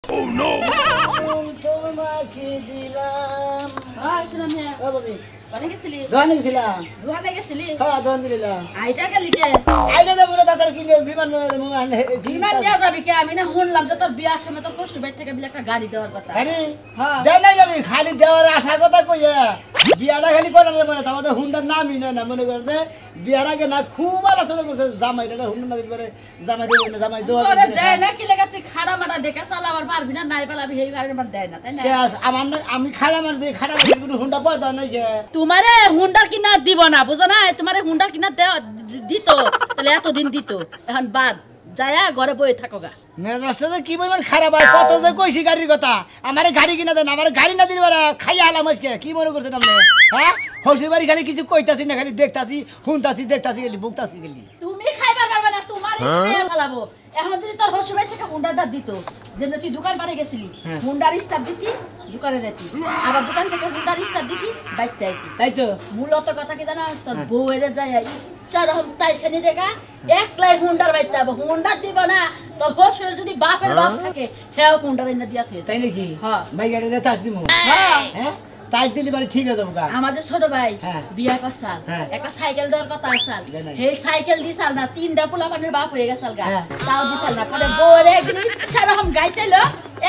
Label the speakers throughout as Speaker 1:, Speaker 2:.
Speaker 1: Oh no!
Speaker 2: তোমাকে দিলাম
Speaker 3: শোনা মিয়া
Speaker 2: ও বাবি
Speaker 3: বাড়ি গেছিলি
Speaker 2: দোকানে গেছিলাম
Speaker 3: দোকানে গেছিলি
Speaker 2: হ্যাঁ দোকান দিলাম
Speaker 3: আইটা গেলি কে
Speaker 2: আইলে তো বলে তাদের কিনে বিমান
Speaker 3: বিমান নিয়ে যাবি কে আমি না শুনলাম যে তোর বিয়ার সময় তোর শ্বশুর বাড়ি থেকে বিলে একটা গাড়ি দেওয়ার কথা
Speaker 2: আরে
Speaker 3: হ্যাঁ
Speaker 2: দেয় নাই বাবি খালি দেওয়ার আশা কথা কইয়া বিয়াটা খালি করার মনে আমাদের হুন্ডার নামই না মনে করতে বিয়ার আগে না খুব আলোচনা করছে জামাইটা হুন্ডা না দিতে পারে জামাই দেবো না জামাই দেওয়া
Speaker 3: তোরে দেয় না কি লাগা তুই খাড়া মাটা দেখে চালাবার পারবি না নাই পালাবি এই গাড়ি আমার দেয় না তাই না
Speaker 2: আমার না আমি খাড়া মার দিয়ে খাড়া মার কোনো হুন্ডা পয়দা নাই যে
Speaker 3: তোমারে হুন্ডা কিনা দিব না বুঝো না তোমারে হুন্ডা কিনা দিত তাহলে এতদিন দিত এখন বাদ যায়া ঘরে বয়ে থাকো গা
Speaker 2: মেজাজটা কি বলবেন খারাপ হয় কত যে কইছি গাড়ির কথা আমারে গাড়ি কিনা দেন আমার গাড়ি না দিলে খাইয়া আলাম আজকে কি মনে করছেন আপনি হ্যাঁ হসির বাড়ি খালি কিছু কইতাছি না খালি দেখতাছি শুনতাছি দেখতাছি গেলি বুকতাছি গেলি
Speaker 3: তুমি খাইবার পারবে না তোমার খেয়ে ফেলাবো এখন যদি তোর হসির বাড়ি থেকে হুন্ডাটা দিত যেমন তুই দোকান পারে গেছিলি হুন্ডার স্টাফ দিতি দোকানে যেতি আবার দোকান থেকে হুন্ডার স্টাফ দিতি বাইতে আইতি
Speaker 2: তাই তো
Speaker 3: মূলত কথা কি জানা তোর বউয়েরে যায় ইচ্ছা রকম তাই শুনি দেখা একলাই হুন্ডার বাইতে হবে হুন্ডা দিব না তোর হসির যদি বাপের বাপ থাকে হেও হুন্ডার এনে দিয়া থই
Speaker 2: তাই নাকি
Speaker 3: হ্যাঁ
Speaker 2: ভাই গাড়িতে তাস দিমু
Speaker 3: হ্যাঁ
Speaker 2: হ্যাঁ তাই দিলি বাড়ি ঠিক হয়ে যাবো গা
Speaker 3: আমাদের ছোট ভাই
Speaker 2: হ্যাঁ।
Speaker 3: বিয়া করছাল
Speaker 2: হ্যাঁ।
Speaker 3: একটা সাইকেল দেওয়ার কথা আসাল
Speaker 2: দেয় নাই।
Speaker 3: সেই সাইকেল দিছাল না তিনটা পোলা পানির বাপ হয়ে গেছাল গা
Speaker 2: হ্যাঁ।
Speaker 3: তাও দিছাল না পরে বউরে একদিন ইচ্ছা রকম গাইতেলো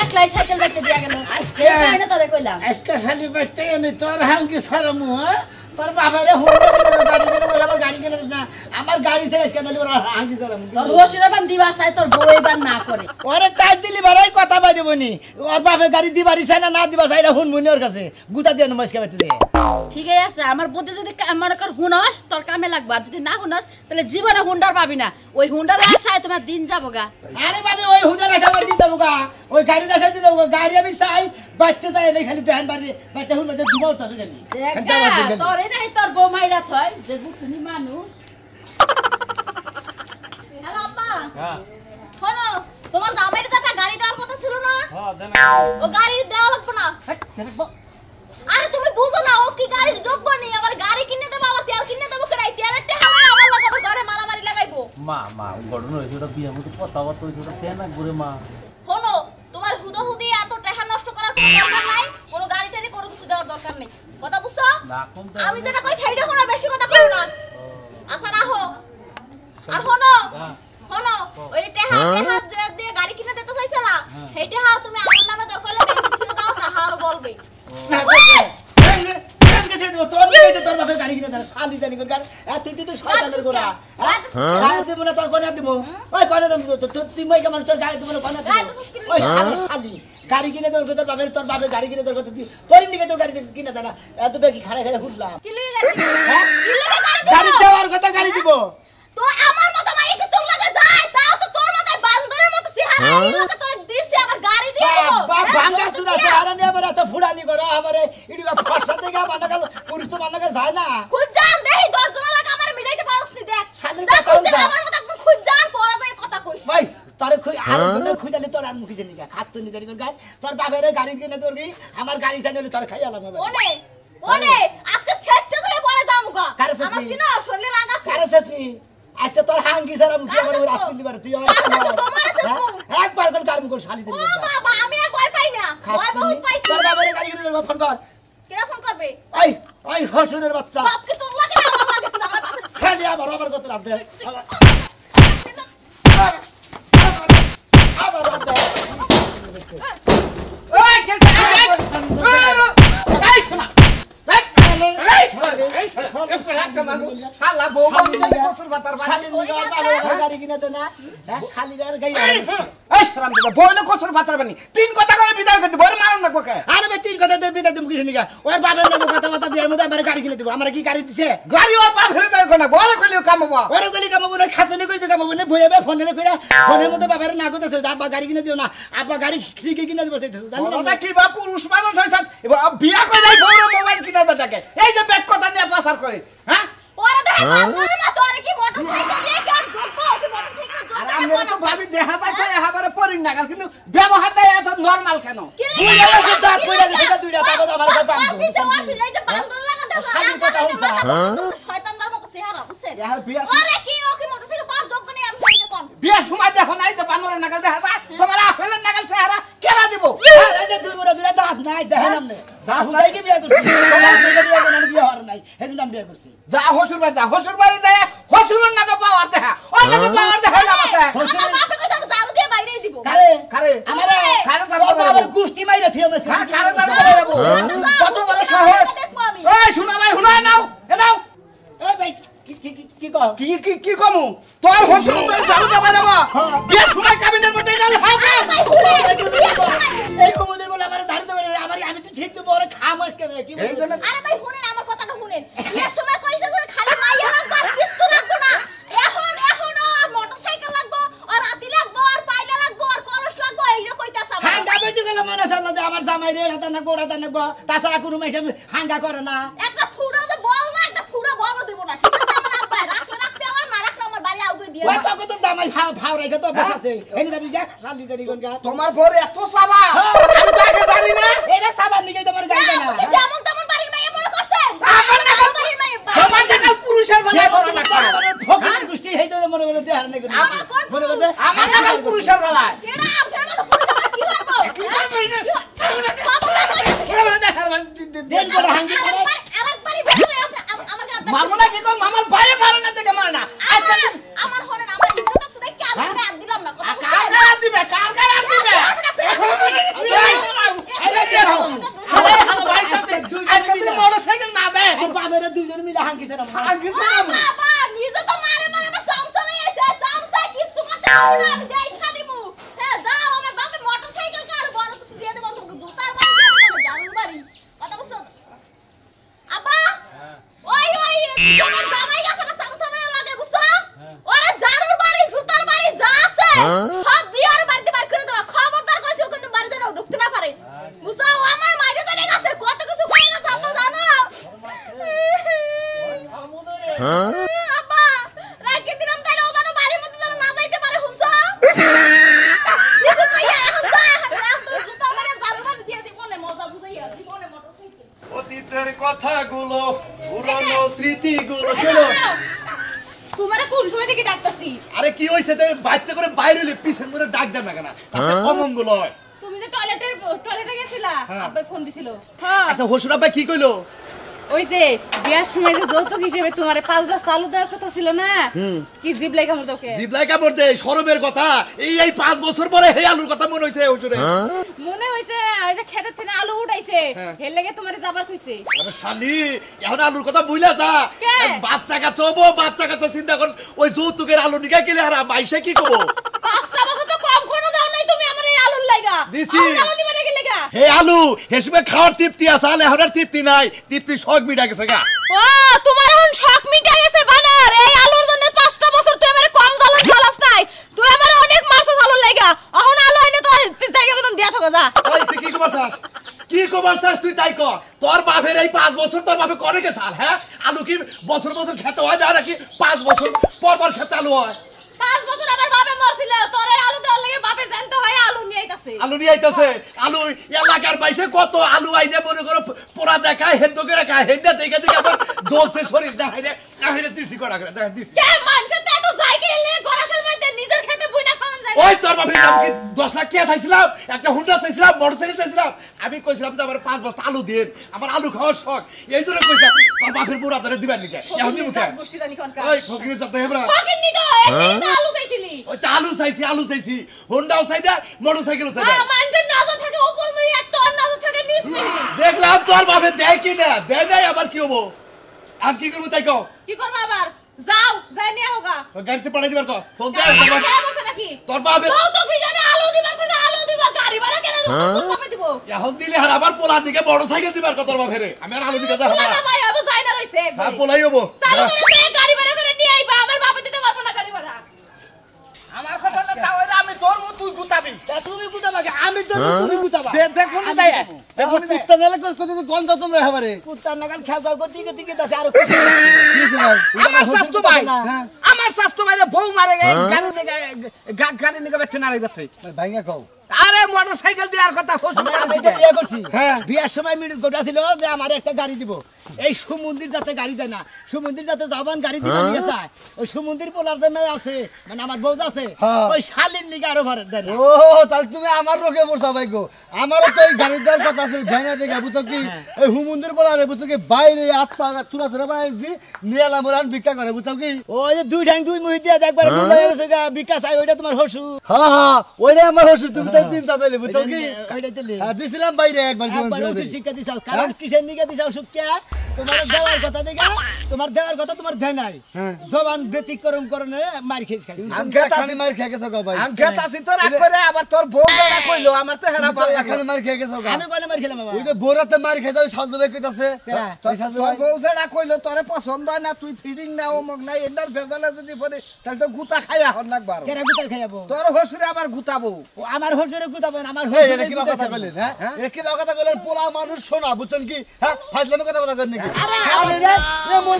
Speaker 3: একলাই সাইকেল বাইতে দিয়া গেল
Speaker 2: আজকে
Speaker 3: এই কারণে তোরে কইলাম
Speaker 2: আজকে শালি বাইতে এনে তোর হাঙ্গি সারামু হ্যাঁ তোর বাবারে হুন্ডা কিনে দে, গাড়ি কিনে দে, আমার গাড়ি কিনে দিস না আমার গাড়ি থেকে আজকে নালি ওরা হাঙ্গি সারামু
Speaker 3: তোর হসিরা বান দিবা চাই তোর বউ এবার না করে
Speaker 2: ওরে তাই দিলি বাড়াই কথা বাইরে বনি ওর বাপে গাড়ি দিবারি চাই না দিবা চাই না হুনমুনি ওর কাছে গুতা দিয়ে নমস্কার বাইতে দে
Speaker 3: ঠিকই আছে আমার বুদ্ধি যদি মনে কর হুনস তোর কামে লাগবা যদি না হুনস তাহলে জীবনে হুন্ডার পাবি না ওই হুন্ডার আশায় তোমার দিন যাবো গা
Speaker 2: আরে বাবা ওই হুন্ডার আশা আমার দিতে গা ওই গাড়ির আশা দিতে গা গাড়ি আমি চাই বাইতে যাই নাই খালি দেন বাড়ি বাইতে হুন বাইতে দুবাও তাসু গেলি
Speaker 3: তোর এই তোর বউ মাইরা থয় যে তুমি মানুষ
Speaker 4: হ্যালো আব্বা
Speaker 1: হ্যাঁ
Speaker 4: শোনো তোমার জামাইরে তো একটা গাড়ি দেওয়ার কথা ছিল না
Speaker 1: হ্যাঁ দেন
Speaker 4: ও গাড়ি দেওয়া লাগবে না আরে তুমি বুঝো না ও কি গাড়ির যোগ্য নেই আবার গাড়ি কিনে দেবো আবার তেল কিনে দেবো কেনাই তেলের টাকা আমার লাগাবো ঘরে মারামারি লাগাইবো
Speaker 1: মা ঘটনা হয়েছে ওটা বিয়ের মতো কথাবার্তা হয়েছে ওটা কেন করে মা
Speaker 4: শোনো তোমার হুদহুদি এত টাকা নষ্ট করার কোনো দরকার নাই কোনো গাড়ি টাড়ি কোনো কিছু দেওয়ার দরকার নেই কথা বুঝছো
Speaker 1: না কম
Speaker 4: আমি যেটা কই সাইডে শোনো বেশি কথা কইও না আচ্ছা রাখো আর শোনো শোনো ওই টাকা দিয়ে গাড়ি কিনে দিতে চাইছিলা সেই টাকা তুমি আমার নামে দরকার হলে দিয়ে দাও না হার বলবে
Speaker 2: তোর নিয়ে তোর বাপে গাড়ি কিনে দেন শালি জানি করে গাড়ি তুই তো শয়তানের গোড়া গায়ে দেবো না তোর কোনে দেবো ওই কোনে দেবো তুই মই কেমন তোর গায়ে দেবো না কোনে দেবো ওই শালি গাড়ি কিনে তোর তোর বাপের গাড়ি কিনে তোর কথা তোর নিকে তো গাড়ি কিনে দেয় না এত বেশি খাড়া খাড়া হুড়লাম
Speaker 4: কি লাগে
Speaker 2: গাড়ি দেওয়ার কথা গাড়ি দিব
Speaker 4: তো আমার মতো মাই কি তোর লাগে যায় তাও তো তোর মতো বান্দরের মতো চেহারা এই লোকে তোর দিছে আবার গাড়ি দিয়ে দেবো
Speaker 2: ভাঙ্গা সুরা চেহারা নিয়ে আবার এত ফুড়ানি করো আমারে ইডিকা ফর্সা থেকে বানাকাল পুরুষ তো বানাকা যায় না
Speaker 4: খুদ জান দেই 10 জন লাগে আমার মিলাইতে পারছ নি দেখ
Speaker 2: শালির
Speaker 4: দেখ,
Speaker 2: কথা
Speaker 4: খুদ জান, আমার মতো একদম খুদ জান তোরা যাই কথা কইছ
Speaker 2: ভাই তোর আর তোর খুঁজালি তোর আর মুখিছে নিকা খাত নি গাড়ি গাড়ি তোর বাপের গাড়ি কিনে তোর কি আমার গাড়ি চাইলে তোর খাই আলাম
Speaker 4: ওনে ওনে আজকে শেষে তো পরে যামুগা
Speaker 2: কারে শেষ
Speaker 4: আমার
Speaker 2: কি?
Speaker 4: চিনো শরীরে রাগাছে
Speaker 2: কারে শেষমি আজকে তোর হাঙ্গি সারা মুখি আমার ওই রাত তুলি পারে তুই একবার কল কার মুখ শালি
Speaker 4: ও
Speaker 2: দিবি
Speaker 4: বাবা আমি আর ভয় পাই না ভয় বহুত পাইছি
Speaker 2: তোর বাপের গাড়ি কিনে ফোন কর
Speaker 4: কেন ফোন করবে
Speaker 2: ওই ওই হসুরের বাচ্চা
Speaker 4: বাপকে তোর লাগে না আমার লাগে তুই আমার বাপের
Speaker 2: খেলি আমার কত রাত দে আবার রাত দে
Speaker 5: ওই খেলতে এই শোনা শালা বউ বলছে কসুর বাতার বাড়ি
Speaker 2: শালি নিগার বাপের গাড়ি কিনে দে না হ্যাঁ শালির গাড়ি
Speaker 5: এই শরম দাদা বইলে কসুর বাতার বানি তিন কথা কই বিদায় করে বড় মারন না কোকে
Speaker 2: আরে ভাই তিন কথা দিয়ে বিদায় দিম কিছু নিকা ওর বাপের লোক কথা বিয়ার মধ্যে আমার গাড়ি কিনে দিব আমার কি গাড়ি দিছে
Speaker 5: গাড়ি ওর পা ফেলে দেয় কোনা বড় কইলে কামবা
Speaker 2: ওরে গলি কামাবো না খাচনি কইতে কামাবো না ভইবে ফোনে কইরা ফোনের মধ্যে বাপের না কইতাছে আব্বা গাড়ি কিনে দিও না আব্বা গাড়ি ঠিকই কিনে দিব চাইতেছে
Speaker 5: দাদা কি বা পুরুষ মানুষ হইছত এবার বিয়া কই নাই বড় মোবাইল কিনা দাদাকে এই যে ব্যাগ কথা নিয়ে পাসার করে হ্যাঁ
Speaker 4: ওরে দেখ বান্দরের মতো আর কি মোটরসাইকেল দিয়ে কি আর যোগ্য কি মোটরসাইকেল যোগ্য
Speaker 5: আর আমি তো ভাবি দেখা যাচ্ছে এবারে পরিন না কিন্তু ব্যবহারটা এত নরমাল কেন
Speaker 2: বুইলা গেছে দাঁত বুইলা গেছে দুইটা তারপর আমার কাছে বান্ধব
Speaker 4: আপনি তো ওর এই যে বান্দর লাগা দাও
Speaker 2: শালির কথা হইছে
Speaker 4: শয়তানটার মতো চেহারা বুঝছেন
Speaker 5: ইয়ার বিয়া
Speaker 4: আরে কি ও কি মোটরসাইকেল পার যোগ্য নেই আমি কইতে কোন
Speaker 5: বিয়ের সময় দেখো নাই যে বানরের নাগাল দেখা যায় তোমার আপেলের নাগাল চেহারা কেনা দিব
Speaker 2: এই যে দুই মোড়া দুইটা দাঁত নাই দেখেন আপনি হুদাই কি বিয়ে করছি তোমার থেকে বিয়ে করলে বিয়ে হওয়ার নাই সেদিন আমি বিয়ে করছি
Speaker 5: যা হসুর বাড়ি যায় হসুরের নাগাল পাওয়ার দেখা ওই নাগাল পাওয়ার দেখা না মাথা
Speaker 4: আমার বাপে কইছে জারু দিয়ে বাইরে দিব
Speaker 2: কারে
Speaker 5: কারে
Speaker 2: আমারে
Speaker 5: কারে
Speaker 2: আমার গুষ্টি মাইরা থিও মেছে
Speaker 5: হ্যাঁ কারে দেব কত বড় সাহস এই শোনা ভাই হুনা নাও এ নাও
Speaker 2: এই ভাই কি কও
Speaker 5: কি কমু তোর হসুর তোর জারু দেবা দেবা বিয়ের সময় কাবিনের মধ্যে গেল
Speaker 2: এই কমদের বলে আমার ঝাড়ু দেবে আমার আমি তো ঠিক তো বড় খামস কে কি
Speaker 5: এই জন্য
Speaker 4: আরে ভাই শুনেন আমার কথাটা শুনেন বিয়ের সময় কইছে যে খালি মাইয়া লাগবে আর কিছু লাগবে না এখন আর মোটরসাইকেল লাগবে আর রাতি লাগবে আর পাইলা লাগবে আর কলস লাগবে এইটা কইতাছ আমার
Speaker 2: হাঙ্গা বেজে গেল মনে হল যে আমার জামাই রে হাতা না গোড়া না তাছাড়া কোনো মেশে হাঙ্গা করে না
Speaker 4: একটা ফুড়া যে বল না একটা ফুড়া বল দিব না ঠিক আছে আমার আব্বা রাখলে আমার না রাখলে আমার বাড়ি আউগে দিয়ে
Speaker 2: ওই তো কত জামাই ফাও রাখে তো বসাছে এনি যাবি যা শালি দেরি কোন গা
Speaker 5: তোমার পরে এত সাবা আমি তো আগে জানি না
Speaker 2: এরা সাবান নিকে তোমার যাই না
Speaker 4: আপনি যেমন তেমন বাড়ির মাইয়া মনে করছেন
Speaker 5: আমার না
Speaker 4: বাড়ির মাইয়া
Speaker 5: তোমার নাগাল পুরুষের বেলায় বড় না
Speaker 2: ফকির গুষ্টি হেই তো মনে করে দেহার নাকি মনে করে
Speaker 5: আমার নাগাল পুরুষের বেলায়
Speaker 4: এরা আপনার কথা পুরো আমার কি লাগবে
Speaker 2: দেন করে হাঙ্গি করে
Speaker 4: আরেকবারই বেরে আমার গাদা
Speaker 5: মামুনা কি তোর মামার বাইরে মারে না দেখে মারে না আচ্ছা
Speaker 4: আমার হরেন আমার ইজ্জত আছে দেখি আমি গাদ দিলাম না কথা
Speaker 5: কার গায়ে দিবে কার গায়ে দিবে আরে হাল ভাই কাছে আজকে তুমি মোটরসাইকেল না দে
Speaker 2: বাবারে দুইজন মিলে হাঙ্গিছে না
Speaker 4: বাবা নিজে তো মারে আবার সামসামে এসে সামসা কিছু করতে পারবো না আমি দেখা দিমু হ্যাঁ যাও আমার বাপে মোটরসাইকেল কার বড় কিছু দিয়ে দেব তোমাকে জুতার বাড়ি দিয়ে দেব জারুর বাড়ি কথা বুঝছো আব্বা ওই তোমার জামাই গেছে না সামসামে লাগে বুঝছো ওরে জারুর বাড়ি জুতার বাড়ি যা আছে সব দিয়ে আর বাড়িতে বার করে দেব খবরদার কইছো কিন্তু বাড়িতে না ঢুকতে না পারে বুঝছো আমার মাইরে তো গেছে কত কিছু কই না জানো আব্বা রাখি দিলাম তাইলে ও জানো বাড়ির মধ্যে যেন না যাইতে পারে হুনছো কিছু কইয়া এখন যা এখন তোর জুতা মেরে জারু বাড়ি দিয়ে দিব না মজা বুঝাইয়া দিব না মোটরসাইকেল
Speaker 6: অতীতের কথাগুলো পুরনো স্মৃতিগুলো কেন
Speaker 3: তোমারে কোন সময় থেকে ডাকতাছি
Speaker 6: আরে কি হইছে তুমি বাইতে করে বাইরে হইলে পিছন করে ডাক দেন না কেন তাতে অমঙ্গল হয়
Speaker 3: তুমি যে টয়লেটে গেছিলা
Speaker 6: হ্যাঁ।
Speaker 3: আব্বাই ফোন দিছিল হ্যাঁ
Speaker 6: আচ্ছা হসুর আব্বা কি কইলো
Speaker 3: ওই যে বিয়ার সময় যে যৌতুক হিসেবে তোমারে 5 বস্তা আলু দেওয়ার কথা ছিল না কি জিবলাই কামড় তোকে
Speaker 6: জিবলাই কামড় দে শরমের কথা এই 5 বছর পরে হে আলুর কথা মনে হইছে হসুরে
Speaker 3: মনে হইছে ওই যে খেতের থেকে আলু উঠাইছে
Speaker 6: হ্যাঁ।
Speaker 3: এর লাগি তোমারে যাবার কইছে
Speaker 6: আরে শালি এখন আলুর কথা বুইলা যা
Speaker 3: কে?
Speaker 6: বাচ্চা কাচ্চা চিন্তা কর ওই যৌতুকের আলু নিকা গেলে আর মাইসে কি কব
Speaker 3: 5টা বছর তো কম খরচ দাও নাই তুমি আমার এই আলুর লাগা
Speaker 6: দিছি।
Speaker 3: আলু নিবার লাগা
Speaker 6: হে আলু হেসবে খাওয়ার তৃপ্তি আছে আলে এখন আর তৃপ্তি নাই তৃপ্তি শখ মিটা গেছে গা
Speaker 3: ও তোমার এখন শখ মিটা গেছে বানার এই আলুর জন্য 5টা বছর তুই আমারে কম জ্বালান জ্বালাস নাই তুই আমারে অনেক মারছস আলুর লাগা এখন আলু আইনে তো জায়গা মতন দিয়া থাকো যা
Speaker 6: ওই তুই কি কমাস তুই তাই ক তোর বাপের এই 5 বছর তোর বাপে করে কে সাল হ্যাঁ আলু কি বছর বছর খেতে হয় না নাকি 5 বছর পর খেতে আলু হয়
Speaker 3: 5 বছর আমার বাপে মরছিল তোরে আলু দেওয়ার লাগে বাপে জানতে হয় আলু নিয়ে আইতাছে
Speaker 6: আলু নিয়ে আইতাছে আলু এলাকার বাইসে কত আলু আইনে মনে করো পোড়া দেখায় হেন্দ করে খায় হেন্দা দেখে দেখে আবার জ্বলছে শরীর দেখাইরে দিছি করা করে দেখা দিছি
Speaker 3: কে মানছে তো এত জায়গা এলে গরাসের মধ্যে নিজের খেতে বুইনা খাওয়ান যায়
Speaker 6: ওই তোর বাপের নাম কি 10 লাখ টাকা চাইছিলাম একটা হুন্ডা চাইছিলাম মোটরসাইকেল চাইছিলাম আমি কইছিলাম যে আমার 5 বস্তা আলু দিন আমার আলু খাওয়ার শখ এই জন্য কইছিলাম তোর বাপের বুড়া ধরে দিবার নিকে এখন দিমু কেন
Speaker 3: গোষ্ঠী জানি কোনকা
Speaker 6: ওই ফকির যাতে হেবরা
Speaker 3: ফকির নি তো এই তো আলু চাইছিলি
Speaker 6: ওই তো আলু চাইছি হুন্ডাও চাইদা মোটরসাইকেলও চাইদা
Speaker 3: মানছে নজর থাকে উপর মিলি আর তোর নজর থাকে নিচ মিলি
Speaker 6: দেখলাম তোর বাপে দেয় কি না দেয় নাই আবার কি হবো আর কি করবো তাই কও
Speaker 3: কি করব আবার যাও যাই নিয়ে হোগা
Speaker 6: গাড়িতে পাঠাই দিবার কও ফোন দে
Speaker 3: নাকি
Speaker 6: তোর বাপে
Speaker 3: তো কি জানে আলু দিবার সে আলু দিবা গাড়ি ভাড়া কেন তোর বাপে দিব
Speaker 6: এখন দিলে আর আবার পোলার দিকে মোটরসাইকেল দিবার কত তোর বাপেরে আমি আর আলু দিকে যাব
Speaker 3: না
Speaker 6: না
Speaker 3: ভাই আবু যাই না রইছে
Speaker 6: হ্যাঁ পোলাই হবো
Speaker 3: চালু করে দে গাড়ি ভাড়া করে নিয়ে আইবা আমার বাপে দিতে পারবো না গাড়ি ভাড়া
Speaker 5: আমার কথা না তাও আমি তোর মত তুই গুতাবি
Speaker 2: তুমি গুতাবা আমি তো তুমি গুতাবা
Speaker 5: দেখো না যাই দেখো না
Speaker 2: কুত্তা নালে কত গন্ধ তোমরা হবারে কুত্তা নাগাল খাওয়া করতে দিকে দাস আর
Speaker 5: আমার শাস্ত্র ভাই আমার শাস্ত্র ভাই বউ মারে গাড়ি নিয়ে বেতে না রে বেতে
Speaker 2: ভাইঙ্গা কও
Speaker 5: আরে মোটরসাইকেল দেওয়ার কথা হসুর
Speaker 2: আমি তো বিয়ে বিয়ে করছি
Speaker 6: হ্যাঁ।
Speaker 2: বিয়ের সময় মিনিট গোটা ছিল যে আমার একটা গাড়ি দিব এই সুমন্দির যাতে গাড়ি দেয় না সুমন্দির যাতে জবান গাড়ি দিতে নিয়ে যায় ওই সুমন্দির পোলার যে মেয়ে আছে মানে আমার বউ আছে
Speaker 6: হ্যাঁ।
Speaker 2: ওই শালির লিগে আরো ভাড়া দেয় না
Speaker 6: ও তাহলে তুমি আমার রোগে বসা ভাই গো আমারও তো এই গাড়ির দেওয়ার কথা ছিল ধ্যান দেখে বুঝছো কি এই হুমুন্দির বলা রে বুঝছো কি বাইরে হাত পা চুরা চুরা বানাইছি নিয়ালা মোরান ভিক্ষা করে বুঝছো কি
Speaker 2: ওই যে দুই ঠ্যাং দুই মুহি দিয়ে একবার বুঝা গেছে বিকাশ আই ওইটা তোমার হসু
Speaker 6: হ্যাঁ ওইটা আমার হসুর তুমি তাই তিন চাতাইলে বুঝছো কি
Speaker 2: ওইটাই তো
Speaker 6: দিছিলাম বাইরে একবার জীবন
Speaker 2: একবার
Speaker 6: ছিল
Speaker 2: উচিত শিক্ষা দিছাও কারণ কিসের নিকে দিছাও সুখিয়া তোমার দেওয়ার কথা দেখে তোমার দেওয়ার কথা তোমার দেয় নাই জবান ব্যতিক্রম করনে মার খেয়ে খাইছি
Speaker 6: খালি মার খেয়ে গেছো গো ভাই
Speaker 5: আমি খেতাছি তোর আগ করে আবার তোর বউ বেড়া কইলো আমার তো হেডা ভালো লাগে
Speaker 6: এখানে মার খেয়ে গেছো গো
Speaker 2: আমি কয়না মার খেলাম বাবা
Speaker 6: ওই যে বোরাতে মার খেয়ে যাও সাজু ভাই কইতাছে
Speaker 5: তোর বউ যেটা কইলো তোরে পছন্দ হয় না তুই ফিডিং না অমুক না এটার ভেজালে যদি পড়ে তাহলে তো গুতা খাইয়া হন লাগবে আর
Speaker 2: কেরা গুতা খাইয়াবো
Speaker 5: তোর হসুরে আবার গুতাবো
Speaker 2: ও আমার হসুরে গুতাবো না আমার
Speaker 6: এই
Speaker 2: হসুরে
Speaker 6: এটা কি কথা কইলেন হ্যাঁ এটা কি কথা কইলেন পোলা মানুষ শোনা বুঝছেন কি হ্যাঁ ফাজলামি কথা বলা করেন নাকি আরে রে মন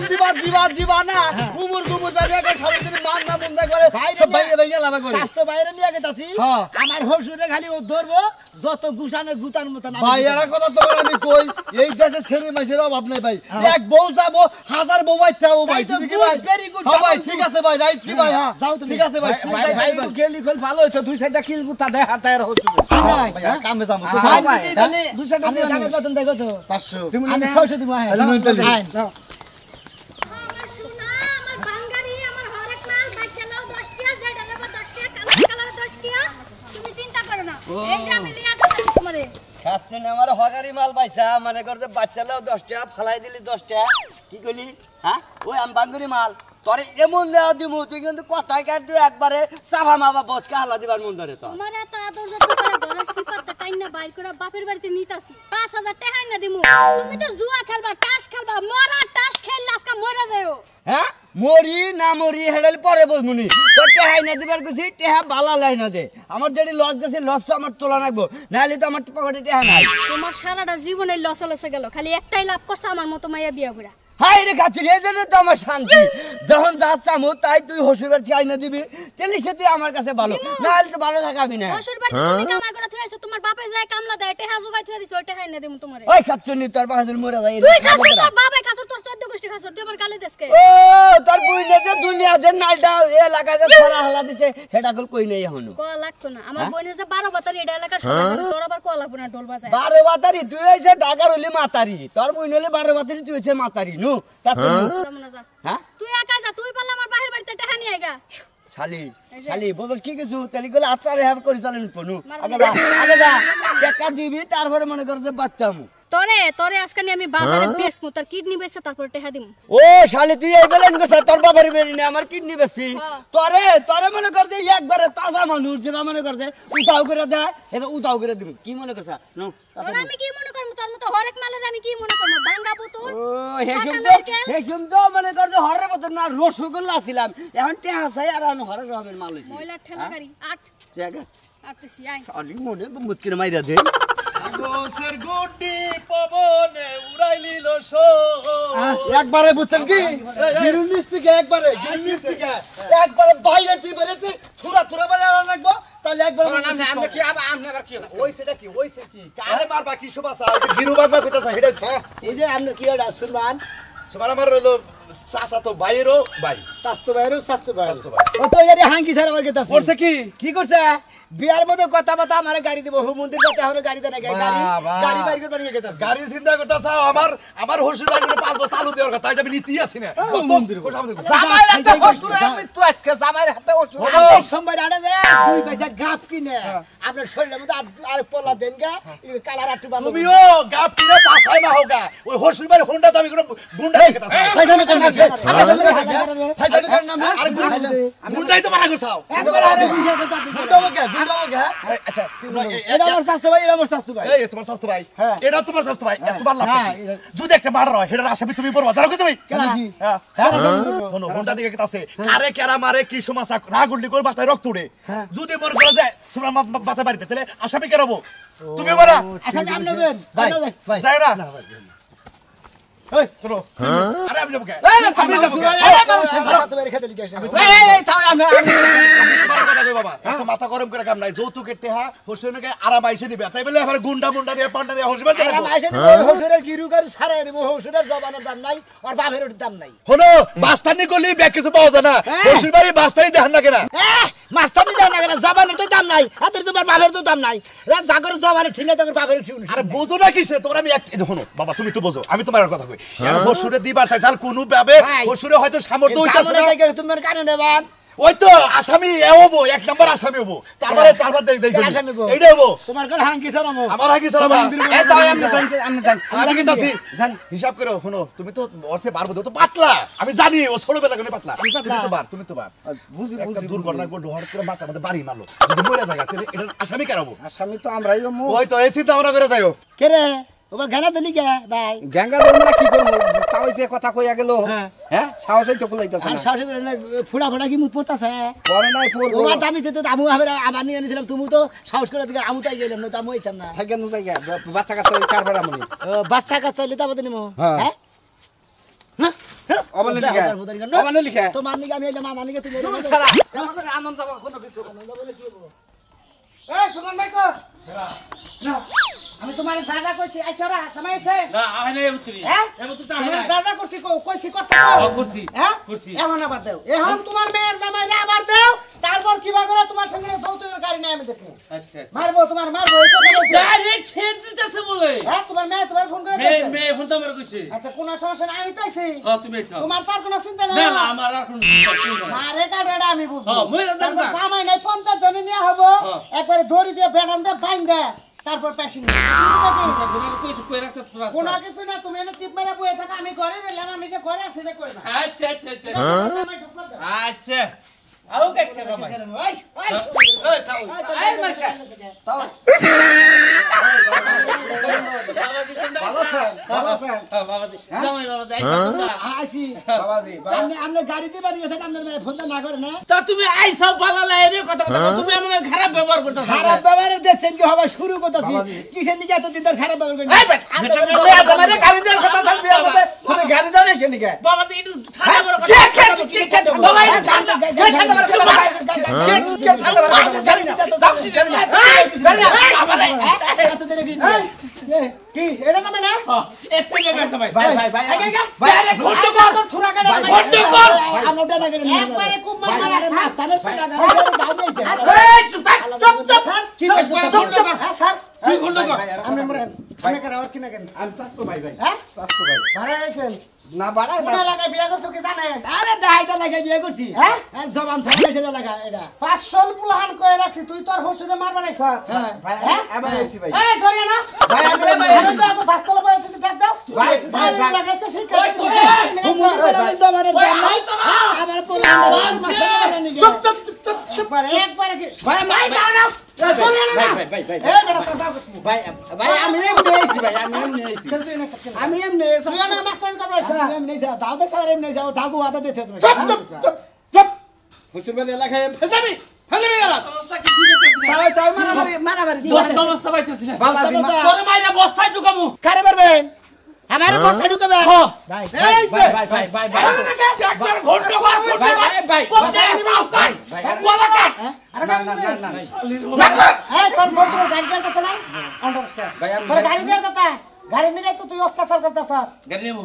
Speaker 6: দিবা না কুমুর কুমুর জানি আগে সারা দিন মান না বন্ধ করে সব বাইরে বাইরে লাভ করে
Speaker 2: স্বাস্থ্য বাইরে নিয়ে গেতাছি
Speaker 6: হ্যাঁ।
Speaker 2: আমার হসুরে খালি ও ধরবো যত গুছানোর গুতার মতন আমি
Speaker 6: ভাই এরা কথা তোমার আমি কই এই দেশে ছেলে মাইসের অভাব নাই ভাই এক বউ যাবো হাজার বউ বাইতে হবো ভাই
Speaker 2: তাই তো
Speaker 6: ঠিক কি
Speaker 2: good,
Speaker 6: ভাই
Speaker 2: very good,
Speaker 6: হ্যাঁ ভাই
Speaker 2: double
Speaker 6: ঠিক
Speaker 2: good.
Speaker 6: আছে ভাই রাইট কি ভাই হ্যাঁ
Speaker 2: যাও তুমি।
Speaker 6: ঠিক আছে ভাই
Speaker 5: ভাই ভাই একটু গেলি কল ভালো হইছে দুই সাইডটা কিল গুতা দেয় হাতায় হসুরে
Speaker 6: ভাই কামে যাবো
Speaker 2: ভাই দিদি তাহলে
Speaker 5: দুই সাইডটা
Speaker 2: আমি দামের কত দেই কত
Speaker 6: 500
Speaker 2: আমি 600 দিব হ্যাঁ আইন।
Speaker 4: আমার সোনা আমার বাঙ্গারি আমার হরেক মাল বাচ্চা লাও 10 টাকা যেটা নেব 10 টাকা কালার 10 টাকা তুমি চিন্তা করো না এই যে আমি লিয়া যাচ্ছি তোমারে
Speaker 7: খাচ্ছেন আমার হগারি মাল পাইছা মানে করতে বাচ্চালাও 10 টাকা ফালাই দিলি 10 টাকা কি কইলি হ্যাঁ ওই আম বাঙ্গুরি মাল তোরে এমন দেওয়া দিমু তুই কিন্তু কথায় কাট দিয়ে একবারে সাফা মাবা বসকে হালা দিবার মন ধরে তো
Speaker 4: তোমার এত আদর যত্ন করে ঘরের সিপারটা টাইনা বাইর করে বাপের বাড়িতে নিতাছি 5000 টাকা না দিমু তুমি তো জুয়া খেলবা তাস খেলবা মরা তাস খেললে আজকে মরে যাও
Speaker 7: হ্যাঁ মরি না মরি হেডাল পরে বলমুনি তোর টেহাই না দিবার কইছি টেহা বালা লাই না দে আমার যেটি লস গেছে লস তো আমার তোলা লাগবো নাহলে তো আমার পকেটে টেহা নাই
Speaker 4: তোমার সারাটা জীবনে লস লসে গেল খালি একটাই লাভ করছে আমার মতো মাইয়া বিয়া করে
Speaker 7: হাই রে খাচ্ছি এই জন্য তো আমার শান্তি যখন যা চামো তাই তুই হসুরের ঠিয়াই না দিবি তাহলে সে তুই আমার কাছে ভালো নাহলে তো ভালো থাকাবি না
Speaker 4: শ্বশুর বাড়িতে তুমি কামাই করে থুইছো তোমার বাপে যায় কামলা দেয় টেহা জুগাই থুই দিছো ওইটা না দিমু তোমারে
Speaker 7: ওই খাচ্ছনি তোর পাশে মরে যাই
Speaker 4: তুই খাসি তোর বাবাই খাসর তোর 14 গোষ্ঠী খাসর তুই আমার গালে দেশকে
Speaker 7: ও তোর বুইনে যে দুনিয়া যে নালটা এলাকায় যে ছড়া হালা দিছে হেটা কল কই নাই এখনো
Speaker 4: ক লাগতো না আমার বোনের যে 12 বাতারি এটা এলাকার সবাই জানে তোর আবার ক লাগবো না ঢোল বাজায়
Speaker 7: 12 বাতারি তুই হইছে ঢাকার হলি মাতারি তোর বুইনে হলি 12 বাতারি তুই হইছে মাতারি নু তাতে
Speaker 4: যেমন যা
Speaker 7: হ্যাঁ
Speaker 4: তুই একা যা তুই পারলে আমার বাহির বাড়িতে টেহা নিয়ে আইগা
Speaker 7: শালি
Speaker 4: এই যে।
Speaker 7: শালি বলছ কি কিছু তালি গলে আচারে হ্যাভ করি চালেন পনু আগে যা টাকা দিবি তারপরে মনে কর যে বাচ্চামু
Speaker 4: তোরে আজকে আমি বাজারে বেচমু তোর কিডনি বেচে তারপর টেহা দিমু
Speaker 7: ও শালি তুই এই বেলেন কথা তোর বাবার বেরি না আমার কিডনি বেশি তোরে মনে কর যে একবারে তাজা মানুষ যেটা মনে কর যে উতাও করে দেয় এটা উতাও করে দিবি কি মনে করছ নো
Speaker 4: তোর আমি কি মনে করমু তোর মতো হরেক মালের আমি কি মনে করমু বাঙ্গা পুতুল
Speaker 7: ও
Speaker 4: কাঁচা নারকেল।
Speaker 7: হেসুম তো মনে কর যে হরের মতো না রসগোল্লা ছিলাম এখন টেহা চাই আর এখন হরের রহমের মাল হইছে
Speaker 4: ময়লার ঠেলা গাড়ি আট
Speaker 7: জায়গা
Speaker 4: আটতেছি আই
Speaker 7: শালি মনে গুমুত করে মাইরা দে
Speaker 6: গোসের গুটি পবনে উড়াইলিল শো একবারে বুঝছেন কি গিরুনিস থেকে একবারে বাইরে তুই বেরেতে থুরা থুরা বারে লাগবো তাহলে একবারে
Speaker 5: আমরা কি আবার কি
Speaker 6: ওইছে কি কারে মারবা কি সুবাসা গিরু বারবার কইতাছ হেডা
Speaker 2: এই যে আমরা কি ওটা সুরমান
Speaker 6: সবার আমার হলো চাচা তো বাইরও ভাই
Speaker 2: স্বাস্থ্য বাইরে স্বাস্থ্য বাইরে
Speaker 6: স্বাস্থ্য ভাই
Speaker 2: ও তো এর হাঙ্গি ছাড়া আমার গেতাছে
Speaker 6: করছে কি
Speaker 2: কি করছে বিয়ার মধ্যে কথা কথা আমার গাড়ি দিব হুমন্দির যাতে এখন গাড়ি দেয় না গাড়ি
Speaker 6: বাবা।
Speaker 2: গাড়ি বাইর করে নিয়ে গেতাছে
Speaker 6: গাড়ি চিন্তা করতেছ আমার হসুর বাড়ি করে 5 বস্তা আলু দেওয়ার কথা তাই যাবি নীতি আছি না
Speaker 5: জামাইর হাতে হসুরে আমি তো আজকে জামাইর হাতে হসুরে
Speaker 2: আমরা সোমবার আড়ে যায় 2 পয়সা গাপ কিনে আপনার শরীরের মধ্যে আর পোলা দেন গা কালার আটু বাঁধো
Speaker 6: তুমিও গাপ কিনে পাছাই মা হোগা ওই হসুর বাড়ি হোন্ডা দাবি করে গুন্ডা রেখেতাছ
Speaker 2: ফাইদামি করেন
Speaker 6: ফাইদামি করার নাম আর গুন্ডাই তো মারা করছাও
Speaker 2: একবার আরে বুঝা কথা
Speaker 6: গুন্ডা আচ্ছা
Speaker 2: এটা আমার স্বাস্থ্য ভাই এটা আমার স্বাস্থ্য ভাই
Speaker 6: এই তোমার স্বাস্থ্য ভাই
Speaker 2: হ্যাঁ।
Speaker 6: এটা তোমার স্বাস্থ্য ভাই এত বার লাভ
Speaker 2: হ্যাঁ,
Speaker 6: কি? যদি একটা বার হয় হেডার আসামি তুমি পড়বা জানো কি তুমি
Speaker 2: কেন কি?
Speaker 6: হ্যাঁ শোনো গুন্ডা দিকে আছে কারে কেরা মারে কি সমস্যা রাগুল্লি করে বাতায় রক্ত উড়ে যদি মর করে যায় তোমরা বাতায় বাড়িতে তাহলে আসামি কেরাবো তুমি বলা
Speaker 2: আচ্ছা নাম নেবেন
Speaker 6: ভাই ভাই যায় না
Speaker 2: ওই
Speaker 6: শোনো আরে আমি যাবো কে
Speaker 2: আমি যাবো তুমি রেখে দিলি কেন
Speaker 5: এই তাও আমি
Speaker 6: তোমার কথা কই বাবা এত মাথা গরম করে কাম নাই যৌতুকের টেহা হোসেনকে আরাম আইসে দিবে তাই বলে এবারে গুন্ডা মুন্ডা দিয়ে পান্ডা দিয়ে হোসেন
Speaker 2: আর মাইসে হুজুরের গিরুকার সারা এর হুজুরের জবানের দাম নাই আর বাপের দাম নাই
Speaker 6: হলো বাস্তানি করলি ব্যাগ কিছু পাওয়া যায় না হোসেন বাড়ি বাস্তানি দেখান না কেনা
Speaker 2: মাস্টারনি দেন না কেন জবানের তো দাম নাই হাতের তো বাপের তো দাম নাই জাগর জবানের ঠিনে তোর বাপের ঠিউন
Speaker 6: আরে বোঝো না কিসে তোমরা আমি এক শোনো বাবা তুমি তো বোঝো আমি তোমার কথা কই হোসুরে দিবার চাই তার কোন ভাবে হোসুরে হয়তো সামর্থ্য হইতাছে না
Speaker 2: তোমার কানে নেবান
Speaker 6: ওই তো আসামি হবো এক নাম্বার আসামি হবো তারপর দেখ
Speaker 2: আসামি হবো
Speaker 6: এইটা হবো
Speaker 2: তোমার কোন হাঙ্কি চালামো
Speaker 6: আমার হাঙ্কি চালাবা
Speaker 5: এই তাও আমি জান
Speaker 6: আমি কিনতাছি হিসাব করো শোনো তুমি তো অর্থে পারবো তো পাতলা আমি জানি ও ছোটবেলা কোনে পাতলা তুমি তো বার
Speaker 5: বুঝি
Speaker 6: একটা দুর্ঘটনা ঘটলো হঠাৎ করে মাথা মধ্যে বাড়ি মারলো যদি মরে যায় তাহলে এটা আসামি কেরাবো
Speaker 5: আসামি তো আমরাই
Speaker 6: ওই তো এই চিন্তা ভাবনা করে যাইও
Speaker 2: কে রে ওবা গানা দিলি কে ভাই
Speaker 5: গ্যাঙ্গা ধর্মরা কি করবো তাও যে কথা কইয়া গেল হ্যাঁ সাহসই তো কুলাইতাছে
Speaker 2: আর
Speaker 5: না
Speaker 2: সাহস করে না ফুড়া ফুড়া কি মুখ পড়তাছে
Speaker 5: পরে নাই পড়বো
Speaker 2: তোমার দামি দিতে আমু আবার নিয়ে এনেছিলাম তুমি তো সাহস করে দিকে আমু তাই গেলাম না তো আমু হইতাম না
Speaker 5: থাকে নু জায়গা বাচ্চা কাচ্চা ওই কারবার আমনি
Speaker 2: বাচ্চা কাচ্চা লিতা বদে নিমু
Speaker 5: হ্যাঁ।
Speaker 2: হ্যাঁ
Speaker 5: অবলে লিখা অবলে লিখা
Speaker 2: তো মানিকে আমি এলাম মানিকে তুমি
Speaker 5: সারা আমাকে আনন্দ পাবো কোনো কিছু
Speaker 2: বলে কি হবো
Speaker 5: এই সুমন ভাই কো না আমি তোমার দাদা কইছি আইছরা সময় আছে
Speaker 1: না আয় না উতরি
Speaker 5: হ্যাঁ
Speaker 1: তো
Speaker 5: তোমার দাদা করছি কইছি করছ
Speaker 1: করছি
Speaker 5: হ্যাঁ
Speaker 1: করছি
Speaker 5: এখন আবার দাও এখন তোমার মেয়ের জামাইরে আবার দাও তারপর কিবা করে তোমার সঙ্গে যৌতুকের গাড়ি নিয়ে আমি দেখবো
Speaker 1: আচ্ছা
Speaker 5: মারবো তোমার মারবো এই কথা বলছি
Speaker 1: ডাইরেক্ট ছেড়ে দিতেছে বলে
Speaker 5: হ্যাঁ তোমার মেয়ে তোমার ফোন করে
Speaker 1: মে
Speaker 5: দিয়েছে
Speaker 1: মে ফোন তো আমার কইছে
Speaker 5: আচ্ছা কোন সমস্যা নাই আমি তাইছি
Speaker 1: তুমি চাও
Speaker 5: তোমার তার কোনো চিন্তা
Speaker 1: না
Speaker 5: নাই
Speaker 1: না আমার আর কোনো চিন্তা নাই
Speaker 5: মারে কাটাটা আমি বুঝবো
Speaker 1: হ্যাঁ, মইরা দেন না।
Speaker 5: তারপর জামাই নাই 50 জমি নিয়ে হবো
Speaker 1: হ্যাঁ।
Speaker 5: একবারে দড়ি দিয়ে বেড়ান দিয়ে বাইন দে তারপর পেশিং
Speaker 1: আচ্ছা ঘুরার কইছে কই রাখছ তোরা
Speaker 5: কোনো কিছু না তুমি এনে টিপ মেরে বসে থাকা আমি ঘরে রইলাম আমি যে ঘরে আছি রে কই না
Speaker 1: আচ্ছা আচ্ছা আচ্ছা
Speaker 5: জামাই ঢুকলো তো।
Speaker 1: আচ্ছা আও কাছে দাও ভাই
Speaker 5: ওই ওই এই মাসা তাও
Speaker 1: বাবাজি কোনটা
Speaker 5: ভালো স্যার ভালো স্যার
Speaker 1: বাবাজি জামাই বাবাজি আইছা তোমরা
Speaker 2: আসি
Speaker 5: বাবাজি
Speaker 2: আপনি গাড়ি দিবা দিকে আপনার মেয়ে ফোনটা না করে না
Speaker 1: তা তুমি আইছো পালালা এর কথা কথা তুমি আমার খারাপ ব্যবহার করতেছ
Speaker 2: খারাপ ব্যবহার দেখছেন কি হবা শুরু করতেছি কিসের নিকে এত দিন ধরে খারাপ ব্যবহার করেন
Speaker 5: এই বেটা মেয়ে জামাইরে গাড়ি দেওয়ার কথা থাকবে আমাদের তুমি গাড়ি দাও না কেন কে
Speaker 1: বাবাজি একটু ঠান্ডা করে কথা
Speaker 5: কে বাবা এটা ঠান্ডা কে ঠান্ডা করে গাড়ি
Speaker 2: এত দিনে কি
Speaker 5: কি এটা তুমি না
Speaker 1: এতে নেবে ভাই
Speaker 5: ভাই ভাই ভাই
Speaker 1: ডাইরেক্ট ঘন্টা কর
Speaker 5: থুরা কাটে
Speaker 1: ঘন্টা কর
Speaker 2: আমরা ওটা না করে
Speaker 5: একবারে খুব মার
Speaker 2: আরে মাস্টারের সঙ্গে দাও দিয়েছে
Speaker 5: এই চুপ চুপ
Speaker 2: কি কইছো
Speaker 1: ঘন্টা কর
Speaker 5: হ্যাঁ স্যার
Speaker 1: তুই ঘন্টা কর
Speaker 5: আমি মরে আমি করে আর কি না কেন আমি সাস্তো ভাই ভাই হ্যাঁ সাস্তো ভাই ভাড়া আইছেন না ভাড়া না লাগা বিয়া করছো কি জানে
Speaker 2: আরে দাইটা লাগা বিয়ে করছি
Speaker 5: হ্যাঁ
Speaker 2: আর জবান ছাড়া সেটা লাগা এটা
Speaker 5: 500 পুলাহান কই রাখছি তুই তোর হসুরে মারবা নাই স্যার ভাই আবার আইছি ভাই এই ধরে না ভাই আমি আমি তো আমি ফাস্তলা বই তুই ডাক দাও ভাই ভাই লাগাইছে শিক্ষা
Speaker 2: জবানের দাম নাই আবার পোলা মাস্টার নিয়ে
Speaker 5: চুপ চুপ চুপ একবারে কি ভাই মাই দাও না ভাই ভাই ভাই এই বেটা তোর ভাই ভাই আমি এমনি আইছি ভাই আমি এমনি আইছি আমি এমনি তুই না মাস্টার কাপড় আছে
Speaker 2: আমি নেই যাও দাও দেখ সারে নেই যাও দাগু আদা দিতে তুমি
Speaker 5: চুপ চুপ চুপ চুপ হসুর বাড়ি এলাকায় ফেজাবি ফেজাবি গেল
Speaker 1: অবস্থা কি দিতেছিস
Speaker 5: তাই তাই মারামারি
Speaker 1: বস্তা বস্তা পাইতেছিস
Speaker 5: বাবাজি
Speaker 1: তোরে মাইরা বস্তায় ঢুকামু
Speaker 2: কারে পারবেন আমার বসে ঢুকবে ভাই
Speaker 5: এই ভাই ভাই ভাই ভাই ভাই
Speaker 1: ট্রাক্টর ঘন্টা কর
Speaker 5: ভাই ভাই
Speaker 1: কোথায় নিবাও কাই বলা কাট
Speaker 5: আরে না না না না
Speaker 2: এই তোর বন্ধুর গাড়ি চালাতে কথা নাই
Speaker 5: আন্ডারস্ট্যান্ড ভাই আমি
Speaker 2: তোর গাড়ি দেওয়ার কথা গাড়ি নিলে তো তুই অত্যাচার করতেছ
Speaker 1: গাড়ি নেবো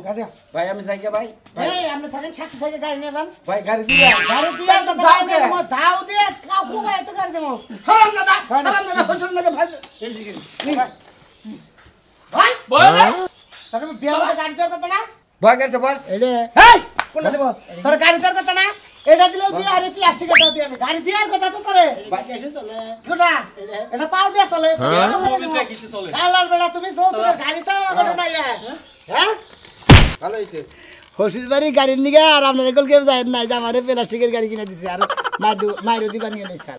Speaker 5: ভাই আমি যাই কে ভাই
Speaker 2: এই আপনি থাকেন সাথে থেকে গাড়ি নিয়ে যান
Speaker 5: ভাই গাড়ি দিয়া
Speaker 2: গাড়ি দিয়ে তো দাও দেবো দাও দিয়ে কাকু ভাই তো গাড়ি দেবো
Speaker 5: হারাম দাদা হসুর নাকি ভাই
Speaker 2: ভাই
Speaker 1: বলে
Speaker 2: তোর বিয়ে করে গাড়ি দেওয়ার কথা না
Speaker 5: ভয় গেছে বল
Speaker 2: এলে
Speaker 5: এই কোনটা দেব
Speaker 2: তোর গাড়ি দেওয়ার কথা না এটা দিলেও দিয়ে আর প্লাস্টিক এটা দিয়ে গাড়ি দেওয়ার কথা তো তোরে ভাই এসে চলে কোনা এটা পাও দিয়ে চলে
Speaker 1: কিছু চলে
Speaker 2: কালার বেড়া তুমি সো তোর গাড়ি চালানো করে না হ্যাঁ
Speaker 5: ভালো হইছে
Speaker 2: হসির বাড়ি গাড়ির নিগে আর আপনার কেউ যায় না যে আমার প্লাস্টিকের গাড়ি কিনে দিছে আর মাইরু দিবা নিয়ে নিছে